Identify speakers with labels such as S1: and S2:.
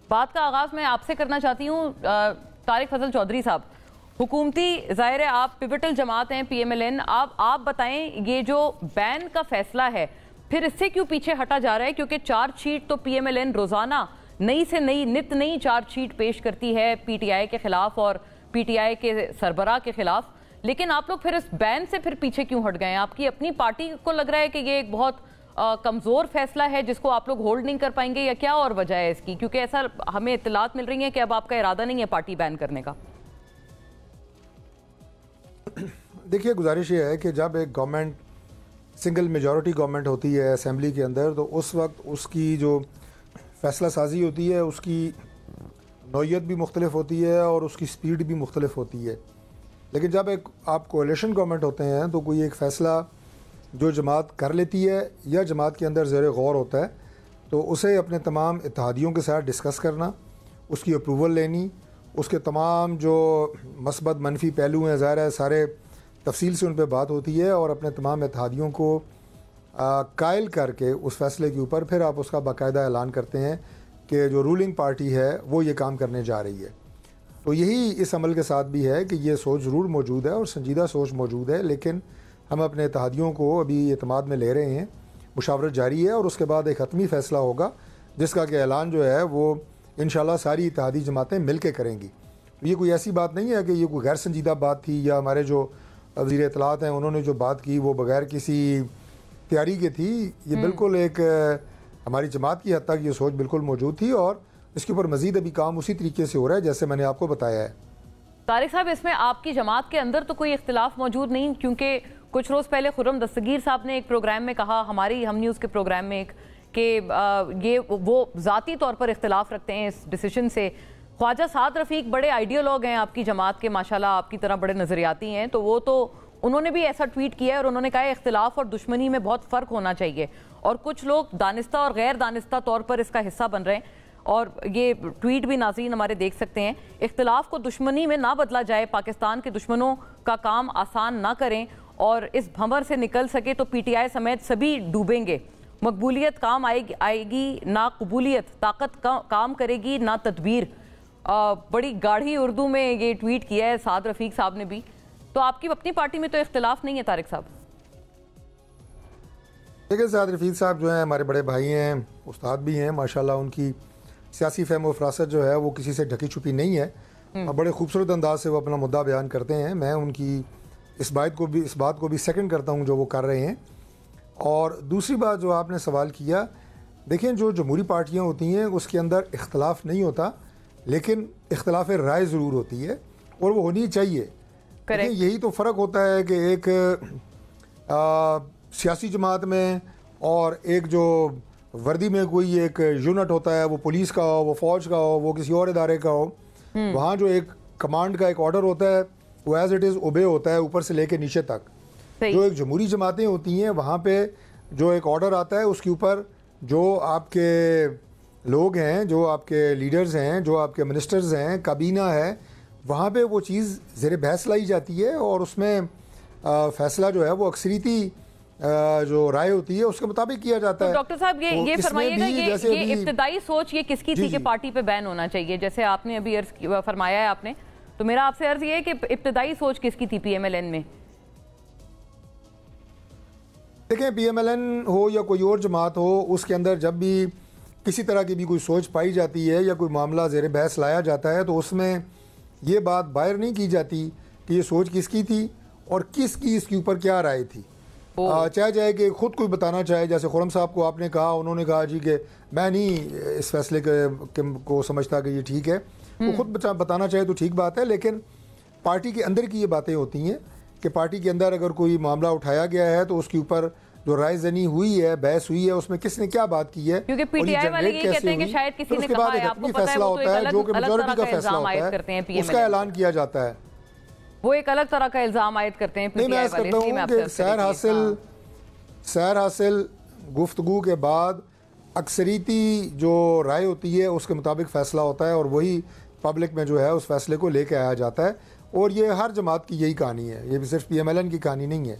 S1: بات کا آغاز میں آپ سے کرنا چاہتی ہوں طارق فضل چودھری صاحب، حکومتی ظاہر ہے آپ پیوٹل جماعت ہیں پی ایم ایل این، آپ بتائیں یہ جو بین کا فیصلہ ہے پھر اس سے کیوں پیچھے ہٹا جا رہا ہے؟ کیونکہ چارج شیٹ تو پی ایم ایل این روزانہ نئی سے نئی نت نئی چارج شیٹ پیش کرتی ہے پی ٹی آئی کے خلاف اور پی ٹی آئی کے سربراہ کے خلاف، لیکن آپ لوگ پھر اس بین سے پھر پیچھے کیوں ہٹ گئے ہیں؟ آپ کی اپنی پارٹی کو لگ رہا ہے کہ یہ ایک بہت کمزور فیصلہ ہے جس کو آپ لوگ ہولڈ نہیں کر پائیں گے، یا کیا اور وجہ ہے اس کی؟ کیونکہ ایسا ہمیں اطلاعات مل رہی ہیں کہ اب آپ کا ارادہ نہیں ہے پارٹی بین کرنے کا۔
S2: دیکھیے گزارش یہ ہے کہ جب ایک گورنمنٹ سنگل میجورٹی گورنمنٹ ہوتی ہے اسمبلی کے اندر، تو اس وقت اس کی جو فیصلہ سازی ہوتی ہے اس کی نوعیت بھی مختلف ہوتی ہے اور اس کی سپیڈ بھی مختلف ہوتی ہے۔ لیکن جب ایک آپ کولیشن گورنمنٹ ہوتے ہیں تو کوئی ایک فیصلہ جو جماعت کر لیتی ہے یا جماعت کے اندر زیر غور ہوتا ہے تو اسے اپنے تمام اتحادیوں کے ساتھ ڈسکس کرنا، اس کی اپروول لینی، اس کے تمام جو مثبت منفی پہلو ہیں ظاہر ہے سارے تفصیل سے ان پہ بات ہوتی ہے، اور اپنے تمام اتحادیوں کو قائل کر کے اس فیصلے کے اوپر پھر آپ اس کا باقاعدہ اعلان کرتے ہیں کہ جو رولنگ پارٹی ہے وہ یہ کام کرنے جا رہی ہے۔ تو یہی اس عمل کے ساتھ بھی ہے کہ یہ سوچ ضرور موجود ہے اور سنجیدہ سوچ موجود ہے، لیکن ہم اپنے اتحادیوں کو ابھی اعتماد میں لے رہے ہیں، مشاورت جاری ہے، اور اس کے بعد ایک حتمی فیصلہ ہوگا جس کا کہ اعلان جو ہے وہ انشاءاللہ ساری اتحادی جماعتیں مل کے کریں گی۔ یہ کوئی ایسی بات نہیں ہے کہ یہ کوئی غیر سنجیدہ بات تھی، یا ہمارے جو وزیر اطلاعات ہیں انہوں نے جو بات کی وہ بغیر کسی تیاری کے تھی۔ یہ بالکل ایک ہماری جماعت کی حد تک یہ سوچ بالکل موجود تھی، اور اس کے اوپر مزید ابھی کام اسی طریقے سے ہو رہا ہے جیسے میں نے آپ کو بتایا ہے۔
S1: طارق صاحب، اس میں آپ کی جماعت کے اندر تو کوئی اختلاف موجود نہیں، کیونکہ کچھ روز پہلے خرم دستگیر صاحب نے ایک پروگرام میں کہا، ہم نیوز کے پروگرام میں کہ یہ وہ ذاتی طور پر اختلاف رکھتے ہیں اس ڈیسیشن سے۔ خواجہ سعد رفیق بڑے آئیڈیالوگ ہیں آپ کی جماعت کے، ماشاءاللہ آپ کی طرح بڑے نظریاتی ہیں، تو وہ تو انہوں نے بھی ایسا ٹویٹ کیا ہے اور انہوں نے کہا ہے اختلاف اور دشمنی میں بہت فرق ہونا چاہیے، اور کچھ لوگ دانستہ اور غیر دانستہ طور پر اس کا حصہ بن رہے ہیں، اور یہ ٹویٹ بھی ناظرین ہمارے دیکھ سکتے ہیں۔ اختلاف کو دشمنی میں نہ بدلا جائے، پاکستان کے دشمنوں کا کام آسان نہ کریں، اور اس بھنور سے نکل سکے تو پی ٹی آئی سمیت سبھی ڈوبیں گے۔ مقبولیت کام آئے گی نہ قبولیت، طاقت کام کرے گی نہ تدبیر۔ بڑی گاڑھی اردو میں یہ ٹویٹ کیا ہے سعد رفیق صاحب نے بھی۔ تو آپ کی اپنی پارٹی میں تو اختلاف نہیں ہے طارق صاحب؟
S2: دیکھیں سعد رفیق صاحب جو ہیں ہمارے بڑے بھائی ہیں، استاد بھی ہیں ماشاءاللہ، ان کی سیاسی فہم و فراست جو ہے وہ کسی سے ڈھکی چھپی نہیں ہے، اور بڑے خوبصورت انداز سے وہ اپنا مدعا بیان کرتے ہیں۔ میں ان کی اس بات کو بھی سیکنڈ کرتا ہوں جو وہ کر رہے ہیں۔ اور دوسری بات جو آپ نے سوال کیا، دیکھیں جو جمہوری پارٹیاں ہوتی ہیں اس کے اندر اختلاف نہیں ہوتا، لیکن اختلاف رائے ضرور ہوتی ہے، اور وہ ہونی چاہیے۔ یہی تو فرق ہوتا ہے کہ ایک سیاسی جماعت میں اور ایک جو وردی میں کوئی ایک یونٹ ہوتا ہے، وہ پولیس کا ہو، وہ فوج کا ہو، وہ کسی اور ادارے کا ہو، وہاں جو ایک کمانڈ کا ایک آرڈر ہوتا ہے وہ ایز اٹ از اوبے ہوتا ہے اوپر سے لے کے نیچے تک۔ جو ایک جمہوری جماعتیں ہوتی ہیں وہاں پہ جو ایک آرڈر آتا ہے اس کے اوپر جو آپ کے لوگ ہیں، جو آپ کے لیڈرز ہیں، جو آپ کے منسٹرز ہیں، کابینہ ہے، وہاں پہ وہ چیز زیر بحث لائی جاتی ہے، اور اس میں فیصلہ جو ہے وہ اکثریتی جو رائے ہوتی ہے اس کے مطابق کیا جاتا ہے۔
S1: ڈاکٹر صاحب یہ فرمائیے گا، یہ ابتدائی سوچ یہ کس کی تھی کہ پارٹی پہ بین ہونا چاہیے؟ جیسے آپ نے ابھی فرمایا ہے آپ نے، تو میرا آپ سے عرض یہ ہے کہ ابتدائی سوچ کس کی تھی پی ایم ایل این میں؟
S2: دیکھیں پی ایم ایل این ہو یا کوئی اور جماعت ہو، اس کے اندر جب بھی کسی طرح کی بھی کوئی سوچ پائی جاتی ہے یا کوئی معاملہ زیر بحث لایا جاتا ہے تو اس میں یہ بات باہر نہیں کی جاتی کہ یہ سوچ کس کی تھی اور کس کی اس کے اوپر کیا رائے تھی۔ چاہے جائے کہ خود کوئی بتانا چاہے، جیسے خرم صاحب کو آپ نے کہا، انہوں نے کہا جی کہ میں نہیں اس فیصلے کو سمجھتا کہ یہ ٹھیک ہے، وہ خود بتانا چاہے تو ٹھیک بات ہے، لیکن پارٹی کے اندر کی یہ باتیں ہوتی ہیں کہ پارٹی کے اندر اگر کوئی معاملہ اٹھایا گیا ہے تو اس کے اوپر جو رائے زنی ہوئی ہے، بحث ہوئی ہے، اس میں کس نے کیا بات کی ہے،
S1: کیونکہ پی ٹی آئی والے یہ کہتے ہیں کہ شاید کسی نے کہا ہے، آپ کو پتہ ہے وہ تو ایک الگ طرح کا الزام عائد کرتے ہیں پی ایم ایل این،
S2: اس کا اعلان کیا جاتا ہے،
S1: وہ ایک الگ طرح کا الزام عائد کرتے ہیں پی ٹی آئی والے۔
S2: نہیں، میں عرض کرتا ہوں کہ سیر حاصل گفتگو کے بعد اکثریتی جو رائے ہوتی ہے اس کے مطابق فیصلہ ہوتا ہے، اور وہی پبلک میں جو ہے اس فیصلے کو لے کے آیا جاتا ہے، اور یہ ہر جماعت کی یہی کہانی ہے، یہ صرف پی ایم ایل این کی کہانی نہیں ہے۔